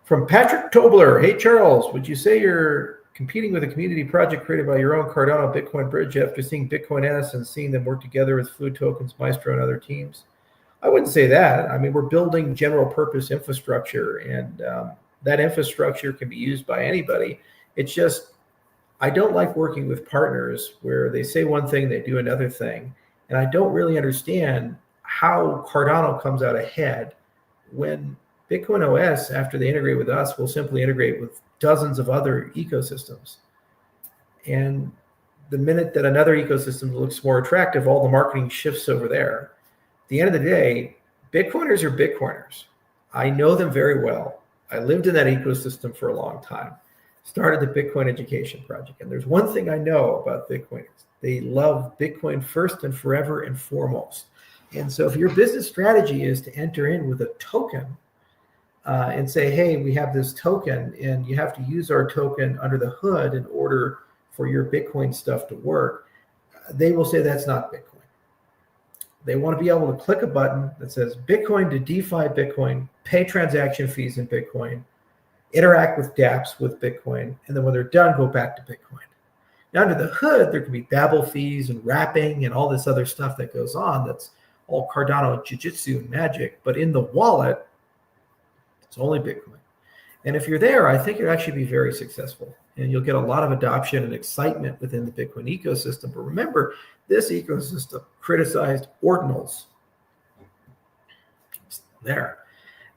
From Patrick Tobler. Hey, Charles, would you say you're competing with a community project created by your own Cardano Bitcoin bridge after seeing Bitcoin S and seeing them work together with Fluid Tokens, Maestro, and other teams? I wouldn't say that. I mean, we're building general purpose infrastructure, and that infrastructure can be used by anybody. It's just, I don't like working with partners where they say one thing, they do another thing. And I don't really understand how Cardano comes out ahead when Bitcoin OS, after they integrate with us, will simply integrate with dozens of other ecosystems. And the minute that another ecosystem looks more attractive, all the marketing shifts over there. At the end of the day, Bitcoiners are Bitcoiners. I know them very well. I lived in that ecosystem for a long time. Started the Bitcoin Education Project. And there's one thing I know about Bitcoiners. They love Bitcoin first and forever and foremost. And so if your business strategy is to enter in with a token and say, hey, we have this token and you have to use our token under the hood in order for your Bitcoin stuff to work, they will say that's not Bitcoin. They want to be able to click a button that says Bitcoin to DeFi Bitcoin, pay transaction fees in Bitcoin, interact with dApps with Bitcoin, and then when they're done, go back to Bitcoin. Now, under the hood, there can be Babel fees and wrapping and all this other stuff that goes on. That's all Cardano jiu-jitsu and magic. But in the wallet, it's only Bitcoin. And if you're there, I think you'll actually be very successful. And you'll get a lot of adoption and excitement within the Bitcoin ecosystem. But remember, this ecosystem criticized ordinals. It's there.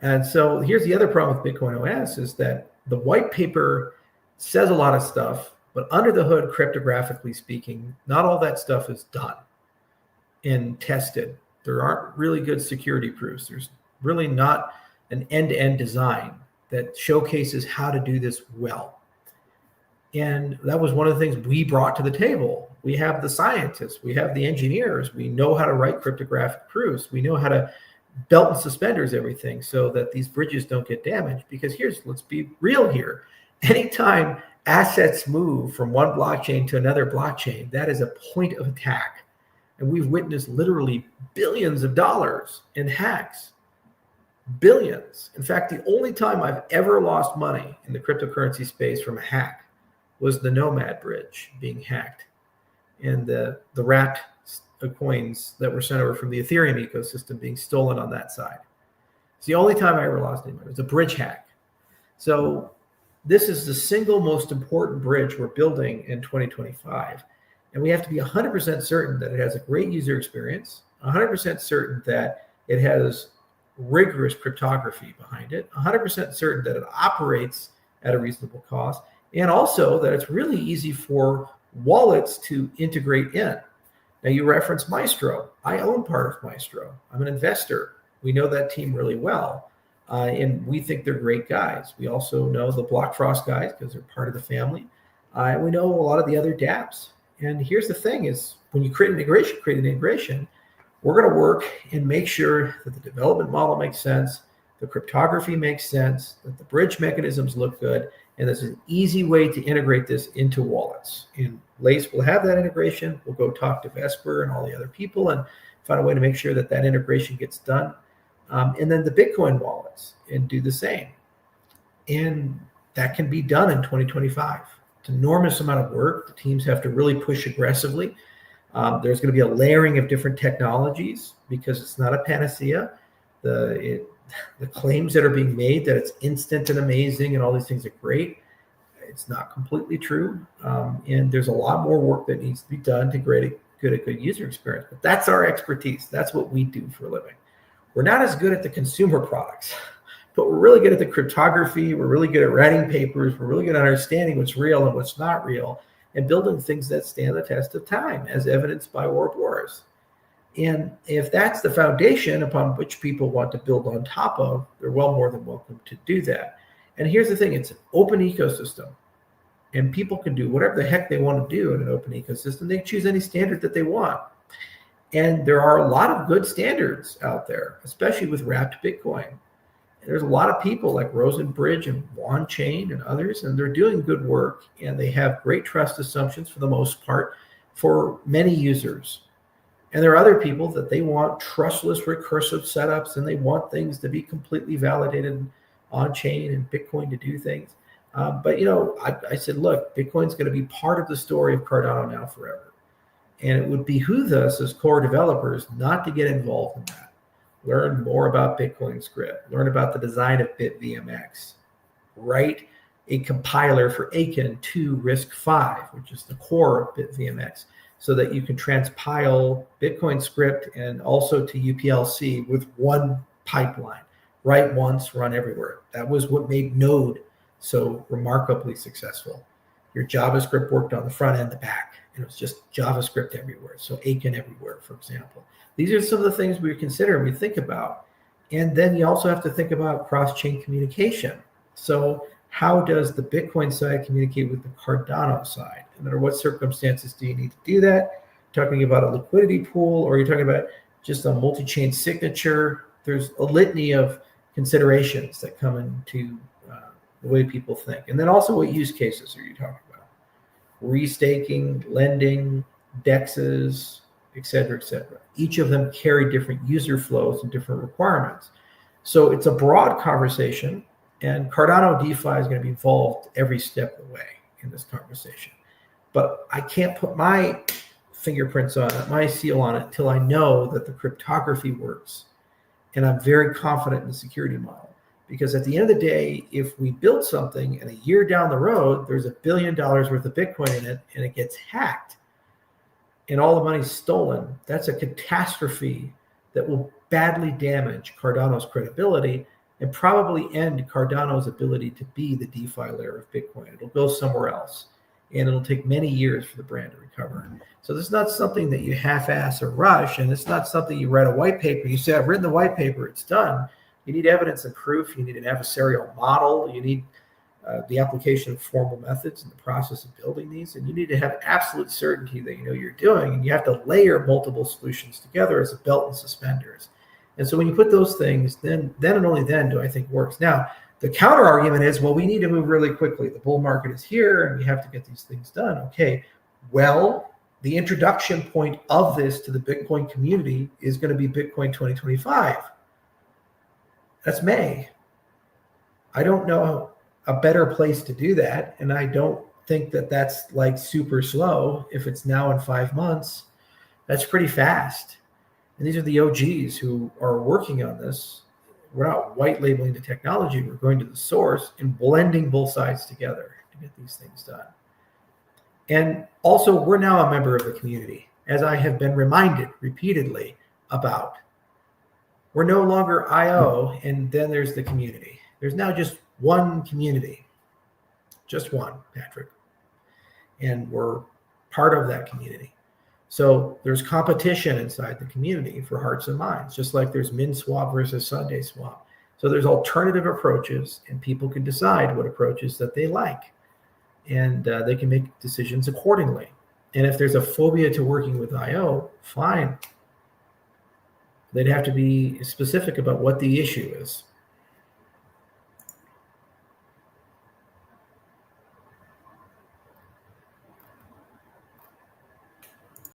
And so here's the other problem with Bitcoin OS is that the white paper says a lot of stuff, but under the hood, cryptographically speaking, not all that stuff is done and tested. There aren't really good security proofs. There's really not an end-to-end design that showcases how to do this well. And that was one of the things we brought to the table. We have the scientists, we have the engineers, we know how to write cryptographic proofs, we know how to belt and suspenders everything so that these bridges don't get damaged. Because let's be real here. Anytime assets move from one blockchain to another blockchain, that is a point of attack. And we've witnessed literally billions of dollars in hacks. Billions. In fact, the only time I've ever lost money in the cryptocurrency space from a hack was the Nomad bridge being hacked and the wrapped coins that were sent over from the Ethereum ecosystem being stolen on that side. It's the only time I ever lost any money. It was a bridge hack. So this is the single most important bridge we're building in 2025. And we have to be 100% certain that it has a great user experience, 100% certain that it has rigorous cryptography behind it, 100% certain that it operates at a reasonable cost, and also that it's really easy for wallets to integrate in. Now, you referenced Maestro. I own part of Maestro. I'm an investor. We know that team really well, and we think they're great guys. We also know the Blockfrost guys because they're part of the family. And we know a lot of the other dApps. And here's the thing is when you create an integration, we're going to work and make sure that the development model makes sense, the cryptography makes sense, that the bridge mechanisms look good, and there's an easy way to integrate this into wallets. And Lace will have that integration. We'll go talk to Vesper and all the other people and find a way to make sure that that integration gets done. And then the Bitcoin wallets and do the same. And that can be done in 2025. It's an enormous amount of work. The teams have to really push aggressively. There's going to be a layering of different technologies because it's not a panacea. The claims that are being made that it's instant and amazing and all these things are great, it's not completely true. And there's a lot more work that needs to be done to create a good user experience. But that's our expertise. That's what we do for a living. We're not as good at the consumer products, but we're really good at the cryptography. We're really good at writing papers. We're really good at understanding what's real and what's not real and building things that stand the test of time, as evidenced by Ouroboros. And if that's the foundation upon which people want to build on top of, they're well more than welcome to do that. And here's the thing, it's an open ecosystem. And people can do whatever the heck they want to do in an open ecosystem. They choose any standard that they want. And there are a lot of good standards out there, especially with wrapped Bitcoin. There's a lot of people like Rosenbridge and Wan Chain and others, and they're doing good work, and they have great trust assumptions for the most part for many users. And there are other people that they want trustless recursive setups, and they want things to be completely validated on chain and Bitcoin to do things. But you know, I said, look, Bitcoin's going to be part of the story of Cardano now forever. And it would behoove us as core developers not to get involved in that. Learn more about Bitcoin script, learn about the design of BitVMX, write a compiler for Aiken to RISC-V, which is the core of BitVMX, so that you can transpile Bitcoin script and also to UPLC with one pipeline. Write once, run everywhere. That was what made Node so remarkably successful. Your JavaScript worked on the front and the back, and it was just JavaScript everywhere. So Aiken everywhere, for example. These are some of the things we consider and we think about. And then you also have to think about cross-chain communication. So how does the Bitcoin side communicate with the Cardano side? And under what circumstances do you need to do that? Talking about a liquidity pool, or are you talking about just a multi-chain signature? There's a litany of considerations that come into the way people think. And then also, what use cases are you talking about? Restaking, lending, DEXs, et cetera, et cetera. Each of them carry different user flows and different requirements. So it's a broad conversation, and Cardano DeFi is going to be involved every step of the way in this conversation. But I can't put my fingerprints on it, my seal on it, until I know that the cryptography works. And I'm very confident in the security model. Because at the end of the day, if we build something and a year down the road, there's $1 billion worth of Bitcoin in it and it gets hacked and all the money's stolen, that's a catastrophe that will badly damage Cardano's credibility and probably end Cardano's ability to be the DeFi layer of Bitcoin. It'll go somewhere else, and it'll take many years for the brand to recover. So this is not something that you half-ass or rush, and it's not something you write a white paper. You say, I've written the white paper, it's done. You need evidence and proof. You need an adversarial model. You need the application of formal methods in the process of building these. And you need to have absolute certainty that you know you're doing. And you have to layer multiple solutions together as a belt and suspenders. And so when you put those things, then and only then do I think it works. Now, the counter argument is, well, we need to move really quickly. The bull market is here and we have to get these things done. Okay, well, the introduction point of this to the Bitcoin community is going to be Bitcoin 2025. That's May. I don't know a better place to do that. And I don't think that that's like super slow. If it's now in 5 months, that's pretty fast. And these are the OGs who are working on this. We're not white labeling the technology. We're going to the source and blending both sides together to get these things done. And also, we're now a member of the community, as I have been reminded repeatedly about. We're no longer IO, and then there's the community. There's now just one community, just one, Patrick. And we're part of that community. So there's competition inside the community for hearts and minds, just like there's min swap versus Sunday swap. So there's alternative approaches, and people can decide what approaches that they like. And they can make decisions accordingly. And if there's a phobia to working with IO, fine. They'd have to be specific about what the issue is.